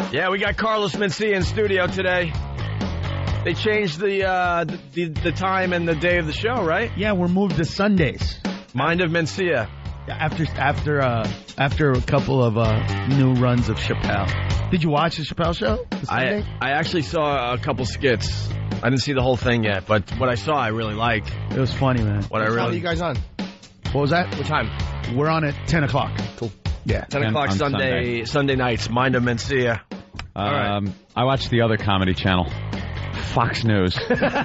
Yeah, we got Carlos Mencia in studio today. They changed the time and the day of the show, right? Yeah, we're moved to Sundays. Mind of Mencia. After a couple of new runs of Chappelle. Did you watch the Chappelle show? I actually saw a couple skits. I didn't see the whole thing yet, but what I saw I really liked. It was funny, man. What time are you guys on? What was that? What time? We're on at 10 o'clock. Cool. Yeah. 10 o'clock Sunday nights. Mind of Mencia. I watched the other comedy channel, Fox News, because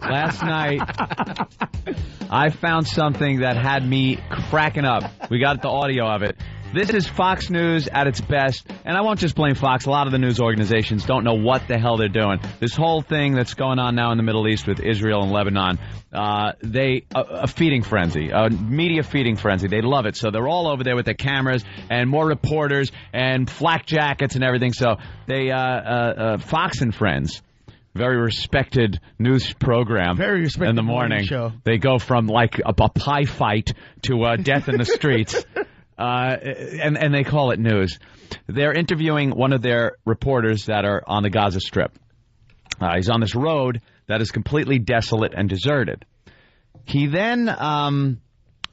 last night I found something that had me cracking up. We got the audio of it. This is Fox News at its best, and I won't just blame Fox. A lot of the news organizations don't know what the hell they're doing. This whole thing that's going on now in the Middle East with Israel and Lebanon, a feeding frenzy, a media feeding frenzy. They love it, so they're all over there with their cameras and more reporters and flak jackets and everything. So they, Fox and Friends, very respected news program. Very respected in the morning show. They go from like a pie fight to death in the streets. And they call it news. They're interviewing one of their reporters that are on the Gaza Strip. He's on this road that is completely desolate and deserted. He then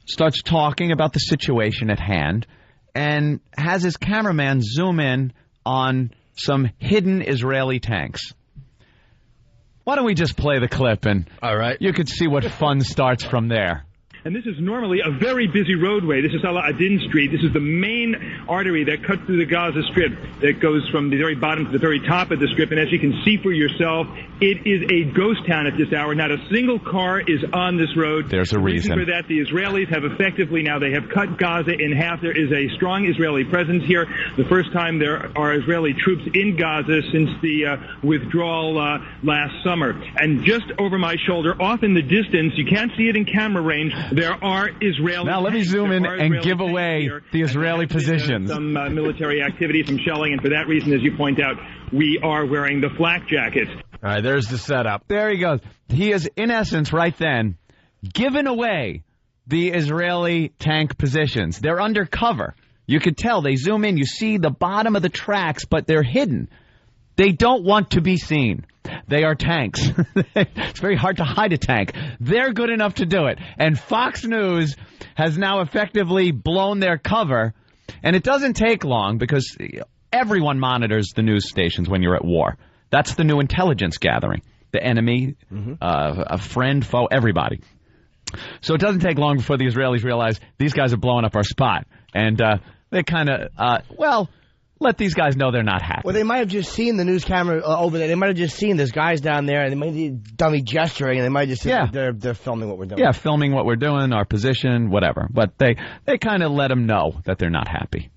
starts talking about the situation at hand and has his cameraman zoom in on some hidden Israeli tanks. Why don't we just play the clip and all right, you could see what fun starts from there. And this is normally a very busy roadway. This is Salah ad-Din Street. This is the main artery that cuts through the Gaza Strip that goes from the very bottom to the very top of the Strip. And as you can see for yourself, it is a ghost town at this hour. Not a single car is on this road. There's a reason for that. The Israelis have effectively now, they have cut Gaza in half. There is a strong Israeli presence here. The first time there are Israeli troops in Gaza since the withdrawal last summer. And just over my shoulder, off in the distance, you can't see it in camera range, there are Israeli. Now let me zoom in and give away the Israeli positions. Some military activity, some shelling, and for that reason, as you point out, we are wearing the flak jackets. All right, there's the setup. There he goes. He is, in essence, right then, giving away the Israeli tank positions. They're undercover. You could tell. They zoom in. You see the bottom of the tracks, but they're hidden. They don't want to be seen. They are tanks. It's very hard to hide a tank. They're good enough to do it. And Fox News has now effectively blown their cover. And it doesn't take long because everyone monitors the news stations when you're at war. That's the new intelligence gathering. The enemy, a friend, foe, everybody. So it doesn't take long before the Israelis realize these guys are blowing up our spot. And they kind of, let these guys know they're not happy. Well, they might have just seen the news camera over there. They might have just seen this guy's down there, and they might be dummy gesturing, and they might just think they're filming what we're doing. Yeah, filming what we're doing, our position, whatever. But they kind of let them know that they're not happy.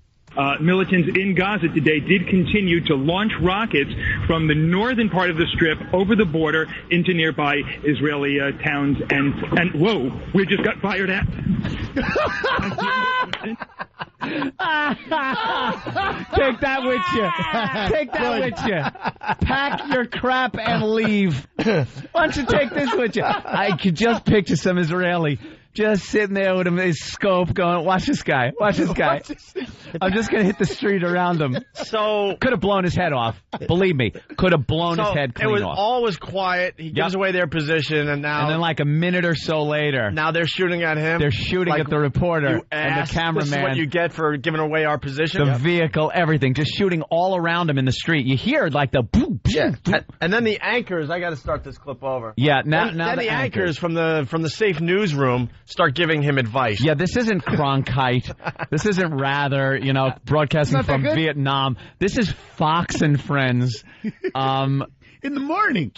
Militants in Gaza today did continue to launch rockets from the northern part of the Strip over the border into nearby Israeli towns. And whoa, we just got fired at. Take that with you. Take that with you. Pack your crap and leave. Why don't you take this with you? I could just picture some Israeli just sitting there with his scope going, watch this guy, watch this guy. I'm just going to hit the street around him. So could have blown his head off. Believe me, could have blown his head clean off. All was quiet. He gives away their position, and then like a minute or so later, now they're shooting at him. They're shooting at the reporter and the cameraman. This is what you get for giving away our position. The vehicle, everything, just shooting all around him in the street. You hear like the boom, and then the anchors. I got to start this clip over. Yeah, now the anchors from the safe newsroom start giving him advice. Yeah, this isn't Cronkite. This isn't Rather, broadcasting from Vietnam. This is Fox and Friends. In the morning.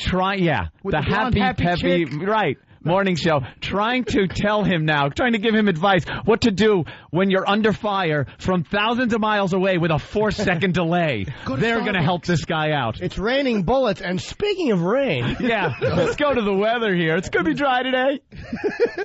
With the happy peppy, right. Morning show, trying to tell him now, trying to give him advice what to do when you're under fire from thousands of miles away with a 4-second delay. They're going to help this guy out. It's raining bullets, and speaking of rain. Yeah, let's go to the weather here. It's going to be dry today.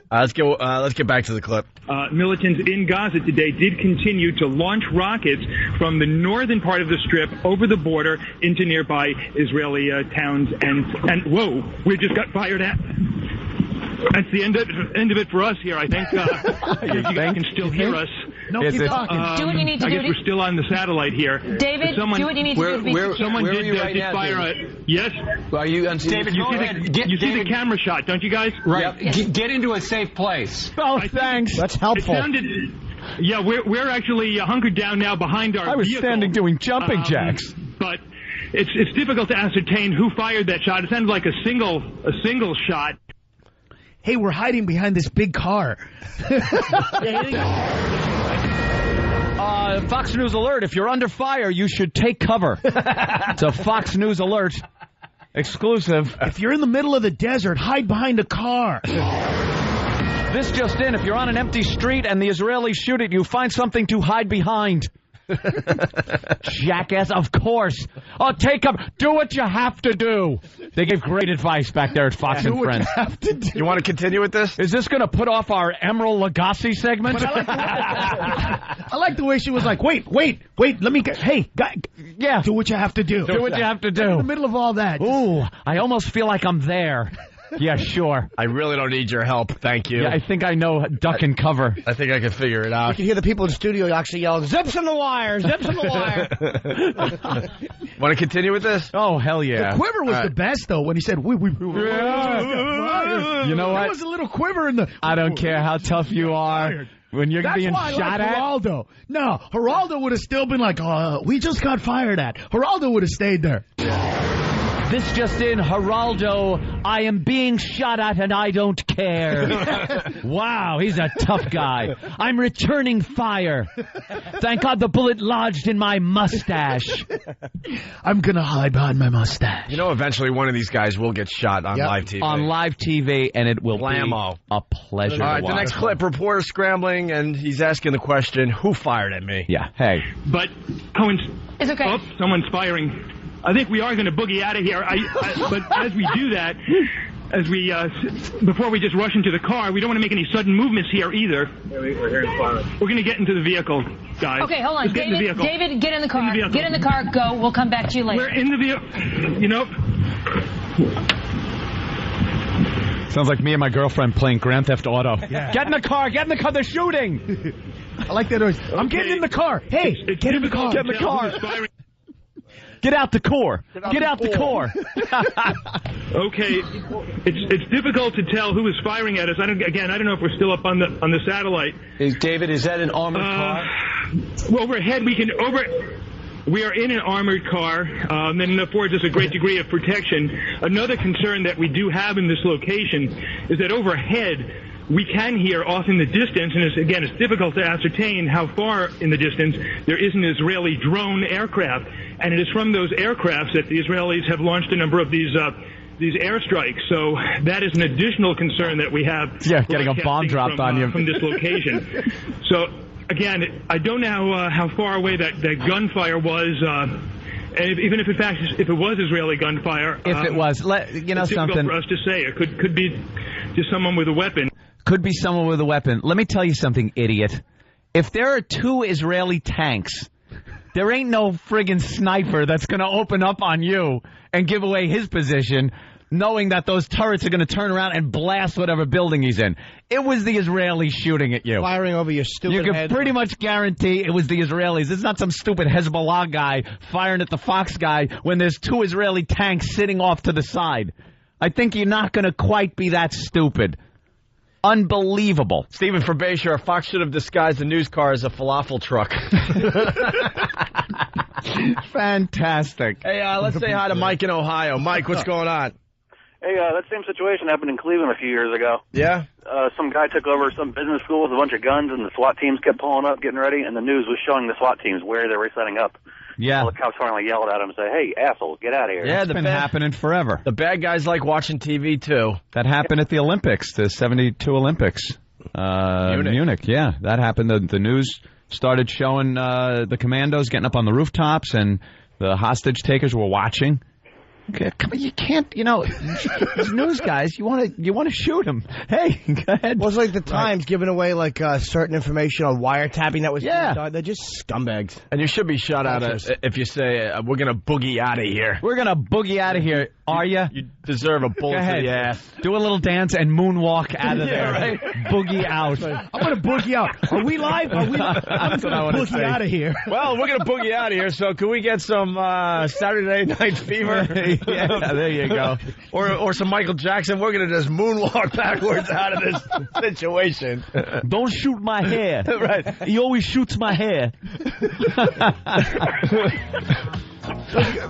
Let's get back to the clip. Militants in Gaza today did continue to launch rockets from the northern part of the Strip over the border into nearby Israeli towns. And whoa, we just got fired at. That's the end of it for us here, I think. If you guys can still hear us. No, keep talking. Do what you need to I do. guess we're still on the satellite here. David, do what you need to do. Someone did fire. Yes? Are you on David, you see the camera shot, don't you guys? Right. Yep. Get into a safe place. Oh, thanks. That's helpful. It sounded... Yeah, we're actually hunkered down now behind our I was vehicle. standing doing jumping jacks. But it's difficult to ascertain who fired that shot. It sounded like a single shot. Hey, we're hiding behind this big car. Fox News alert, if you're under fire, you should take cover. It's a Fox News alert exclusive. If you're in the middle of the desert, hide behind a car. This just in, if you're on an empty street and the Israelis shoot at you, find something to hide behind. Jackass, of course. Oh, take cover. Do what you have to do. They gave great advice back there at Fox and Friends. You want to continue with this? Is this going to put off our Emerald Lagasse segment? I like the way she was like, wait, let me get, hey, guy, yeah. do what you have to do. Do what you have to do. In the middle of all that. Ooh, I almost feel like I'm there. Yeah, sure. I really don't need your help. Thank you. Yeah, I think I know duck and cover. I think I can figure it You out. can hear the people in the studio actually yelling, "Zips in the wire! Zips in the wire!" Want to continue with this? Oh, hell yeah. The quiver was the best, though, when he said, we You know what? There was a little quiver in the... I don't care how tough you are. When you're That's being why shot I like at. Geraldo. No, Geraldo would have still been like, we just got fired at. Geraldo would have stayed there. This just in, Geraldo, I am being shot at and I don't care. Wow, he's a tough guy. I'm returning fire. Thank God the bullet lodged in my mustache. I'm going to hide behind my mustache. You know, eventually one of these guys will get shot on live TV. On live TV, and it will Blammo. be a pleasure All right, to the watch. next clip, reporter scrambling, and he's asking the question, who fired at me? Yeah, hey. But It's okay. Oh, someone's firing. I think we are going to boogie out of here. But as we do that, before we just rush into the car, we don't want to make any sudden movements here either. We're hearing firing. We're going to get into the vehicle, guys. Okay, hold on. Let's get in the vehicle. David, get in the car. In the vehicle. Get in the car. Go. We'll come back to you later. We're in the vehicle. You know. Sounds like me and my girlfriend playing Grand Theft Auto. Yeah. Get in the car. Get in the car. They're shooting. I like that noise. I'm getting in the car. Hey, get in the car. Get in the car. Get out the core. Get out the core. Okay, it's difficult to tell who is firing at us. I don't know if we're still up on the satellite. David, is that an armored car? Well, we are in an armored car, and it affords us a great degree of protection. Another concern that we do have in this location is that overhead, we can hear off in the distance, and it's difficult to ascertain how far in the distance there is an Israeli drone aircraft. And it is from those aircrafts that the Israelis have launched a number of these airstrikes. So that is an additional concern that we have. Yeah, getting a bomb dropped on you. From this location. So, again, I don't know how far away that gunfire was. And even if, in fact, if it was Israeli gunfire. If it was, it's something. difficult for us to say. It could be just someone with a weapon. Could be someone with a weapon. Let me tell you something, idiot. If there are 2 Israeli tanks, there ain't no friggin' sniper that's going to open up on you and give away his position, knowing that those turrets are going to turn around and blast whatever building he's in. It was the Israelis shooting at you. Firing over your stupid You head. can pretty much guarantee it was the Israelis. It's not some stupid Hezbollah guy firing at the Fox guy when there's 2 Israeli tanks sitting off to the side. I think you're not going to quite be that stupid. Unbelievable. Stephen for Bayshore, Fox should have disguised the news car as a falafel truck. Fantastic. Hey, let's say hi to Mike in Ohio. Mike, what's going on? Hey, that same situation happened in Cleveland a few years ago. Yeah? Some guy took over some business school with a bunch of guns, and the SWAT teams kept pulling up, getting ready, and the news was showing the SWAT teams where they were setting up. Yeah. All the cops finally yelled at him and said, "Hey, assholes, get out of here." Yeah, It's been happening forever. The bad guys like watching TV, too. That happened at the Olympics, the 72 Olympics. Munich, yeah. That happened. The news started showing the commandos getting up on the rooftops, and the hostage takers were watching. Okay, come on, you can't, these news guys, you want to shoot them. Hey, go ahead. Well, it's like the Times giving away like certain information on wiretapping that was being done. They're just scumbags. And you should be shut out if you say, we're going to boogie out of here. We're going to boogie out of here. Are you? You deserve a bullet to the ass. Do a little dance and moonwalk out of there. Right? Boogie out. I'm going to boogie out. Are we live? I'm going to boogie out of here. Well, we're going to boogie out of here, so can we get some Saturday Night Fever? Yeah, there you go. Or some Michael Jackson. We're going to just moonwalk backwards out of this situation. Don't shoot my hair. Right. He always shoots my hair.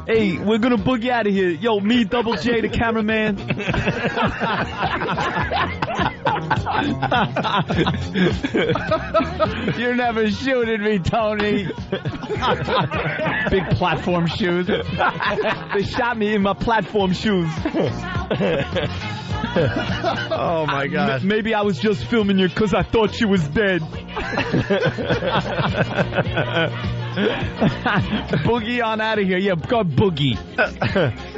Hey, we're going to boogie out of here. Yo, me, Double J, the cameraman. You're never shooting me, Tony. Big platform shoes. They shot me in my platform shoes. Oh, my God. Maybe I was just filming you because I thought she was dead. Boogie on out of here. Yeah, go Boogie.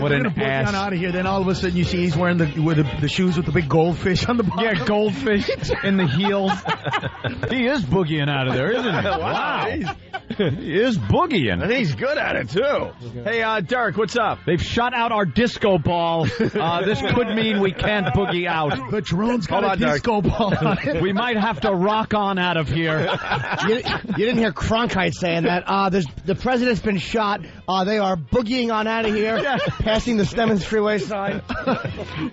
What an boogie ass. on out of here. Then all of a sudden you see he's wearing the shoes with the big goldfish on the bottom. Yeah, goldfish in the heels. He is boogieing out of there, isn't he? Wow. He is boogieing. And he's good at it, too. Hey, Derek, what's up? They've shot out our disco ball. This could mean we can't boogie out. But drone's got Hold a on, Derek. disco ball on it. We might have to rock on out of here. You didn't hear Cronkite saying that. The president's been shot. They are boogieing on out of here, passing the Stemmons Freeway sign.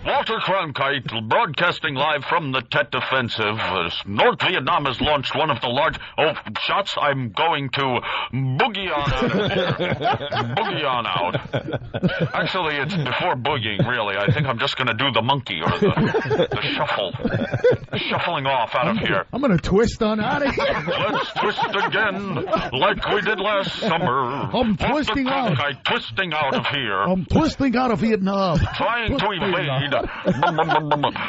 Walter Cronkite, broadcasting live from the Tet Offensive. North Vietnam has launched one of the large shots. I'm going to boogie on out of here. Boogie on out. Actually, it's before boogieing, really. I think I'm just going to do the monkey or the shuffle. Shuffling off out of here. I'm going to twist on out of here. Let's twist again, like we did last summer. I'm twisting out. Cronkite twisting out of here. I'm twisting out of Vietnam. Trying to evade.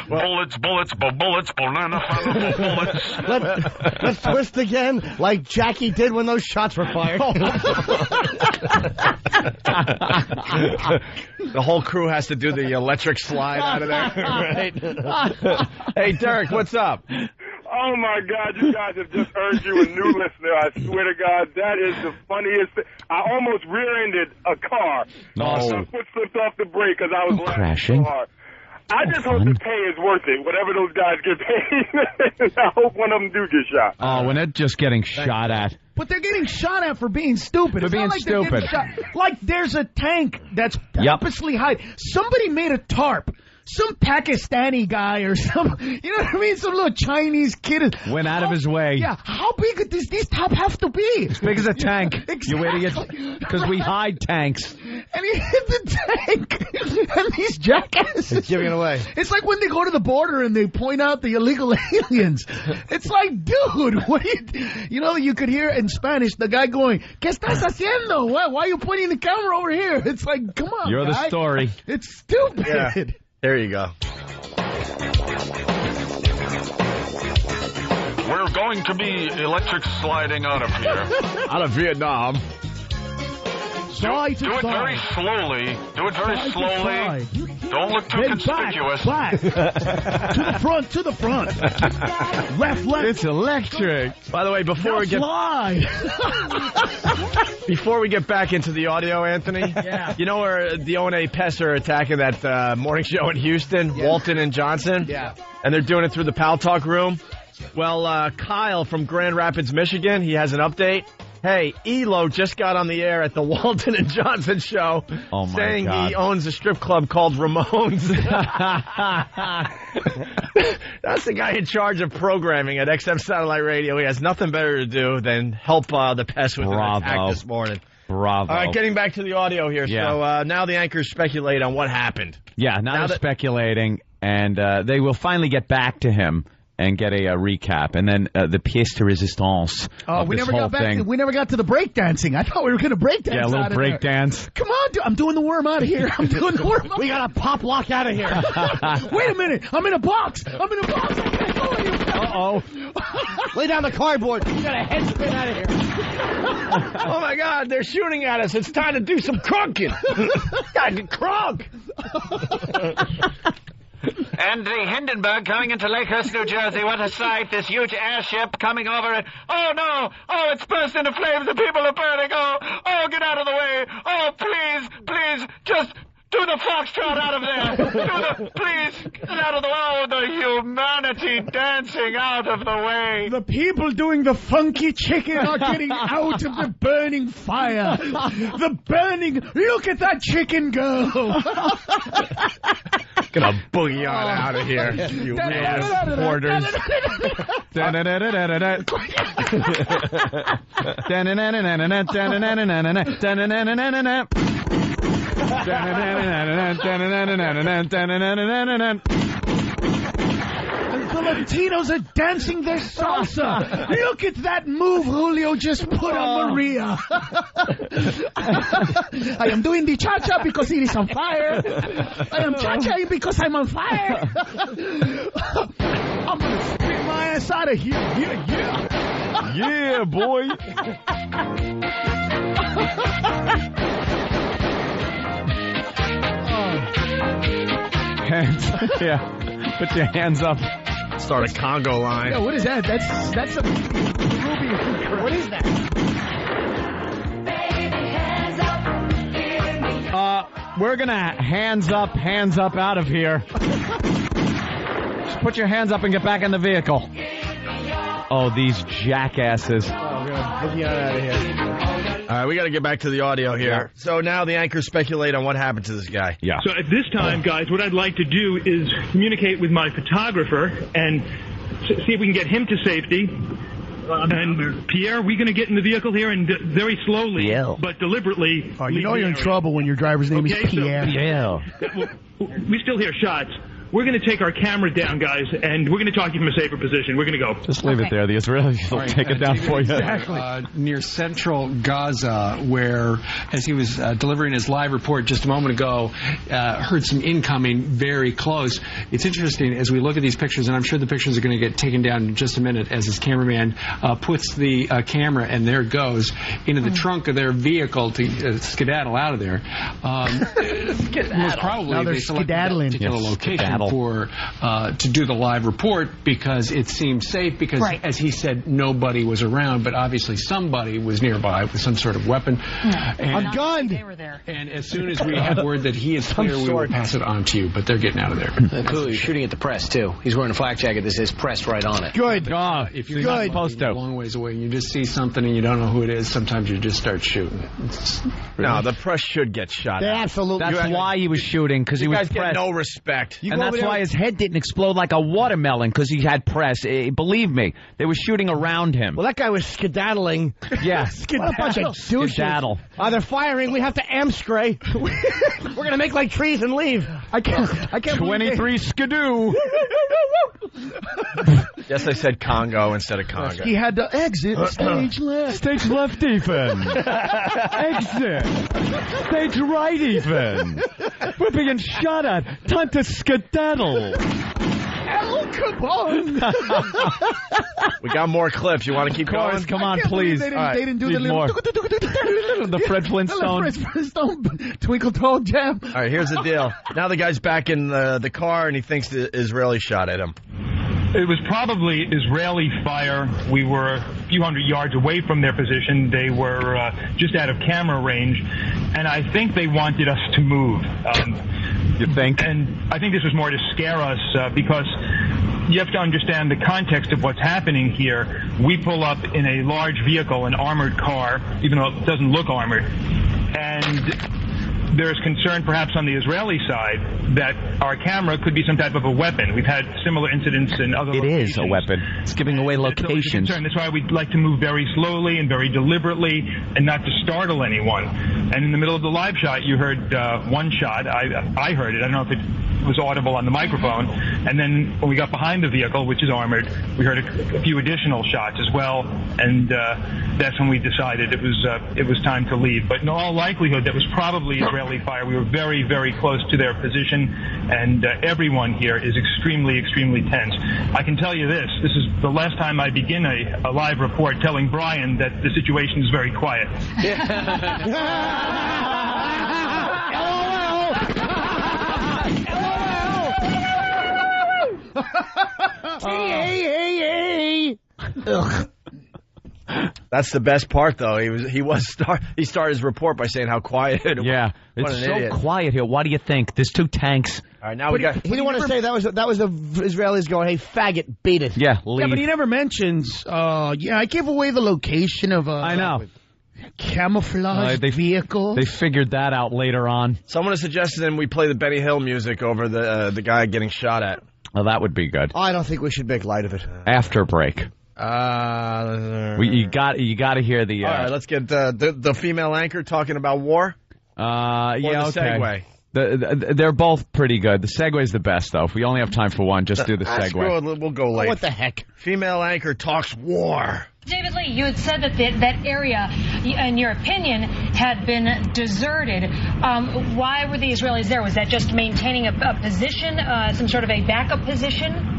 Bullets, banana bullets. Let's twist again, like Jackie did when those shots were fired. The whole crew has to do the electric slide out of there, right? Hey, Derek, what's up? Oh, my God, you guys have just earned you a new listener. I swear to God, that is the funniest thing. I almost rear-ended a car. No. My foot slipped off the brake because I was laughing crashing. so hard. I just hope the pay is worth it, whatever those guys get paid. I hope one of them do get shot. Oh, when they're just getting shot at. But they're getting shot at for being stupid. For It's being not like they're stupid. getting shot. Like there's a tank that's purposely high. Somebody made a tarp. Some Pakistani guy or some, you know what I mean? Some little Chinese kid Went out of his way. Yeah, how big could these top have to be? As big as a tank. Exactly. You idiots. Because we hide tanks. And he hit the tank. And these jackasses. It's giving it away. It's like when they go to the border and they point out the illegal aliens. It's like, dude, what are you could hear in Spanish the guy going, ¿Qué estás haciendo? Why are you pointing the camera over here? It's like, come on, You're guy. the story. It's stupid. Yeah. There you go. We're going to be electric sliding out of here. Out of Vietnam. Side to Do it side. very slowly. Do it very Side to slowly. side. Don't look too Then conspicuous. Back. To the front. Left. It's electric. By the way, before Now we get slide. before we get back into the audio, Anthony, you know where Dion and Pess are attacking that morning show in Houston, Walton and Johnson? Yeah. And they're doing it through the Pal Talk room? Well, Kyle from Grand Rapids, Michigan, he has an update. Hey, ELO just got on the air at the Walton and Johnson show saying God. he owns a strip club called Ramones. That's the guy in charge of programming at XM Satellite Radio. He has nothing better to do than help the Pest with an attack this morning. Bravo. All right, getting back to the audio here. Yeah. So now the anchors speculate on what happened. Yeah, now they're speculating, and they will finally get back to him and get a recap, and then the pièce de résistance of we this never whole got back. thing. We never got to the break dancing. I thought we were going to break dance. Yeah, a little out of break there. dance. Come on, dude. I'm doing the worm out of here. I'm doing the worm. We got to pop lock out of here. Wait a minute. I'm in a box. Uh-oh. Lay down the cardboard. You got a head spin out of here. Oh, my God. They're shooting at us. It's time to do some crunking. Gotta get crunk. And the Hindenburg coming into Lakehurst, New Jersey. What a sight. This huge airship coming over it. Oh, no. Oh, it's burst into flames. The people are burning. Oh, get out of the way. Oh, please, just do the foxtrot out of there. Please, get out of the way. Oh, the humanity dancing out of the way. The people doing the funky chicken are getting out of the burning fire. Look at that chicken go. Gonna boogie on out of here, you weird hoarders. The Latinos are dancing their salsa. Look at that move Julio just put on Maria. I am doing the cha-cha because it is on fire. I am cha-cha because I'm on fire. I'm going to spit my ass out of here. Yeah. Yeah, boy. Hands, yeah. Put your hands up. Start a Congo line. Yeah, what is that? That's a Ruby. What is that? We're gonna hands up out of here. Just put your hands up and get back in the vehicle. Oh, these jackasses. Oh, we're gonna boogie out of here. All right, we got to get back to the audio here. Yeah. So now the anchors speculate on what happened to this guy. Yeah. So at this time, guys, what I'd like to do is communicate with my photographer and see if we can get him to safety. And Pierre, we're going to get in the vehicle here and very slowly, but deliberately. Oh, you know you're in trouble when your driver's name is Pierre. Yeah. We still hear shots. We're going to take our camera down, guys, and we're going to talk to you from a safer position. We're going to go. Just leave it there. The Israelis will take it down for you. Exactly. Near central Gaza, where, as he was delivering his live report just a moment ago, heard some incoming very close. It's interesting as we look at these pictures, and I'm sure the pictures are going to get taken down in just a minute as his cameraman puts the camera, and there it goes, into the trunk of their vehicle to skedaddle out of there. Most probably now they're they selected that skedaddling. particular location for to do the live report because it seemed safe because, as he said, nobody was around, but obviously somebody was nearby with some sort of weapon. A gun! They were there. And as soon as we have word that he is clear, we will pass it on to you, but they're getting out of there. Cool, he's shooting at the press, too. He's wearing a flak jacket that says press right on it. Good. If you're not supposed to. A long ways away and you just see something and you don't know who it is, sometimes you just start shooting. No, the press should get shot at. Absolutely. That's why he was shooting, because he was guys pressed. get no respect. And that's why his head didn't explode like a watermelon, because he had press. Believe me, they were shooting around him. Well, that guy was skedaddling. Yeah. What a bunch of douches. Skedaddle. They're firing. We have to amstray. We're going to make like trees and leave. I can't 23 skidoo. Yes, I said Congo instead of Congo. He had to exit stage left. Stage left even. Exit. Stage right even. We're being shot at. Time to skedaddle. El Capone. We got more clips. You want to keep going? Come on, please. They didn't do the more. The Fred Flintstone. The Fred Flintstone twinkle toe jam. All right, here's the deal. Now the guy's back in the car, and he thinks the Israeli shot at him. It was probably Israeli fire. We were a few hundred yards away from their position. They were just out of camera range, and I think they wanted us to move. You think? And I think this was more to scare us because you have to understand the context of what's happening here. We pull up in a large vehicle, an armored car, even though it doesn't look armored, and there's concern perhaps on the Israeli side that our camera could be some type of a weapon. We've had similar incidents in other locations. It is a weapon. It's giving away locations. That's why we'd like to move very slowly and very deliberately and not to startle anyone. And in the middle of the live shot, you heard one shot. I heard it. I don't know if it was audible on the microphone. And then when we got behind the vehicle, which is armored, we heard a few additional shots as well. And that's when we decided it was time to leave. But in all likelihood, that was probably Israeli fire. We were very, very close to their position, and everyone here is extremely, extremely tense. I can tell you this is the last time I begin a live report telling Brian that the situation is very quiet. Hey. Ugh. That's the best part, though. He started his report by saying how quiet it was. Yeah, it's so idiot. quiet here. What do you think? There's 2 tanks. All right, now we got. He didn't want to say that was the Israelis going, "Hey, faggot, beat it." Yeah, leave. Yeah, but he never mentions. I gave away the location of I know. Camouflage vehicle. They figured that out later on. Someone has suggested then we play the Benny Hill music over the guy getting shot at. Well, that would be good. I don't think we should make light of it. After break. You got to hear the. All right, let's get the female anchor talking about war. Yeah, the okay. segue. They're both pretty good. The segue's the best, though. If we only have time for one, just do the segue. Screw it, we'll go late. What the heck? Female anchor talks war. David Lee, you had said that area, in your opinion, had been deserted. Why were the Israelis there? Was that just maintaining a position, some sort of a backup position?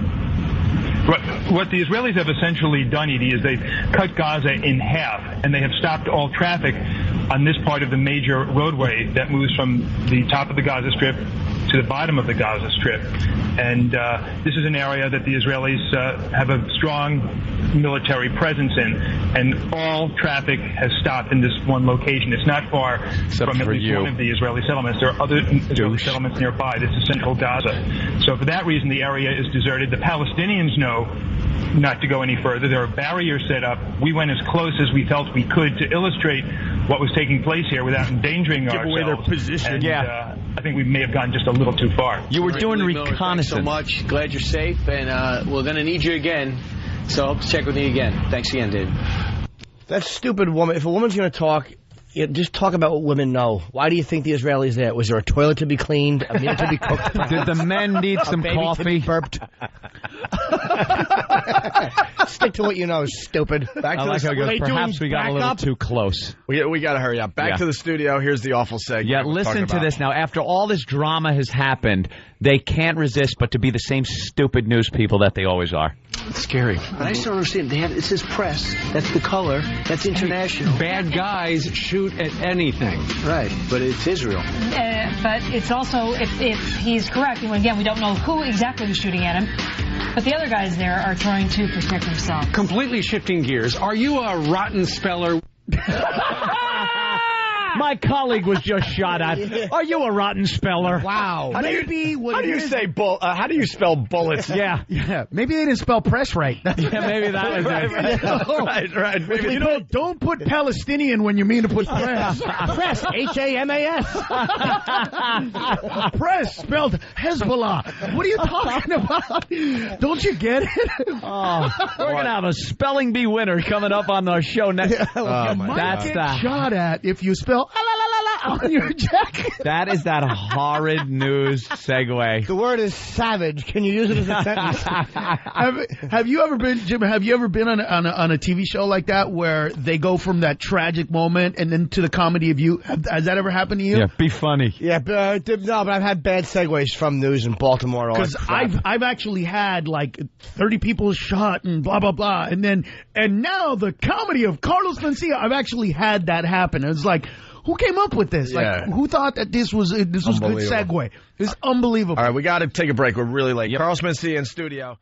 What the Israelis have essentially done, Edie, is they've cut Gaza in half, and they have stopped all traffic on this part of the major roadway that moves from the top of the Gaza Strip to the bottom of the Gaza Strip. And this is an area that the Israelis have a strong military presence in, and all traffic has stopped in this one location. It's not far from at least one of the Israeli settlements. There are other Israeli settlements nearby. This is central Gaza. So for that reason, the area is deserted. The Palestinians know not to go any further. There are barriers set up. We went as close as we felt we could to illustrate what was taking place here without endangering ourselves. Give away their position. And, I think we may have gone just a little too far. You were doing reconnaissance. Thanks so much. Glad you're safe, and we're going to need you again. So I hope to check with you again. Thanks again, Dave. That stupid woman. If a woman's going to talk, just talk about what women know. Why do you think the Israelis there? Was there a toilet to be cleaned? A meal to be cooked? Did the men need some coffee? To be burped? Stick to what you know, stupid. Back to perhaps we got a little too close. We got to hurry up. Back to the studio. Here's the awful segment. Yeah, listen to this now. After all this drama has happened, they can't resist but to be the same stupid news people that they always are. It's scary. I just don't understand. It says press. That's the color. That's international. Bad guys shoot at anything. Right, but it's Israel. But it's also, if he's correct, and again, we don't know who exactly was shooting at him, but the other guys there are trying to protect themselves. Completely shifting gears. Are you a rotten speller? My colleague was just shot at. Are you a rotten speller? Wow. How do you spell bullets? Yeah. Maybe they didn't spell press right. Yeah, maybe that was it. Right. Maybe don't put Palestinian when you mean to put press. Press, H-A-M-A-S. Press spelled Hezbollah. What are you talking about? Don't you get it? Oh, we're going to have a spelling bee winner coming up on our show next. That's the shot at if you spell on your jacket. That is that horrid news segue. The word is savage. Can you use it as a sentence? Have you ever been, Jim? Have you ever been on a TV show like that where they go from that tragic moment and then to the comedy of you? Has that ever happened to you? Yeah, be funny. Yeah, but I've had bad segues from news in Baltimore. Because I've actually had like 30 people shot and blah blah blah, and now the comedy of Carlos Mencia. I've actually had that happen. It's like, who came up with this? Yeah. Like, who thought that this was good segue? It's unbelievable. All right, we got to take a break. We're really late. Carlos Mencia in studio.